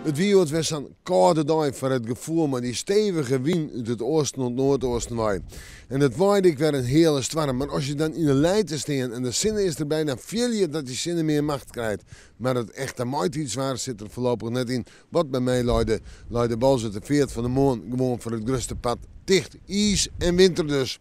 Het weer was een koude dag voor het gevoel, maar die stevige wind uit het oosten en noordoosten waai. En het waaide ik weer een hele storm. Maar als je dan in de leiden staat en de zinnen is erbij, dan voel je dat die zinnen meer macht krijgt. Maar het echte maait iets waar zit er voorlopig net in. Wat bij mij luidde bal zit de 40 van de maan gewoon voor het grootste pad dicht. Ijs en winter dus.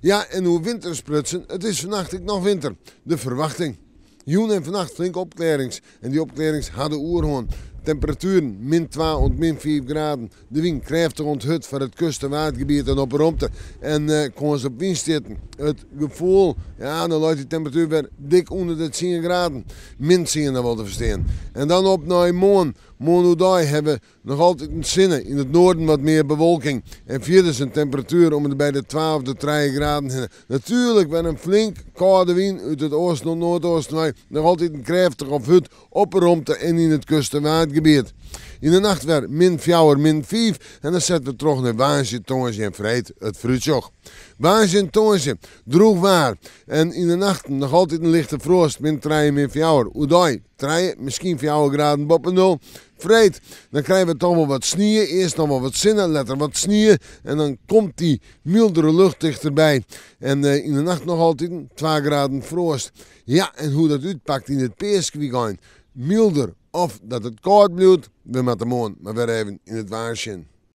Ja, en hoe winter sprutsen, het is vannacht nog winter. De verwachting. Joen en vannacht flink opklarings. En die opklarings hadden oerhoorn. Temperaturen min 2 tot min 4 graden. De wind krachtig onthut van het kust- en watergebied en op romte. En kon ze op wind zitten. Het gevoel, ja, dan luidt die temperatuur weer dik onder de 10 graden. Min 10 dan wel te verstaan. En dan op naar morgen. Morgen hebben we nog altijd een zinnen. In het noorden wat meer bewolking. En vierde is een temperatuur om bij de 12 tot 3 graden heen. Natuurlijk weer een flink koude wind uit het oosten en noordoosten. Nog altijd een krachtig of hut op romte en in het kust- en watergebied. In de nacht weer min 4, min 5 en dan zetten we terug naar Waasje, Tongensje en Vreed, het fruitjoch. Waasje en Tongensje, droeg waar. En in de nacht nog altijd een lichte frost, min 3, min 4. Oedai, 3, misschien 4 graden boven nul. Vreed, dan krijgen we toch wel wat sneeuw. Eerst nog wel wat zinnen, letter wat sneeuw. En dan komt die mildere lucht dichterbij. En in de nacht nog altijd 2 graden frost. Ja, en hoe dat uitpakt in het peersweekend. Milder of dat het koud blijft, we met de maan, maar weer even in het waarsje.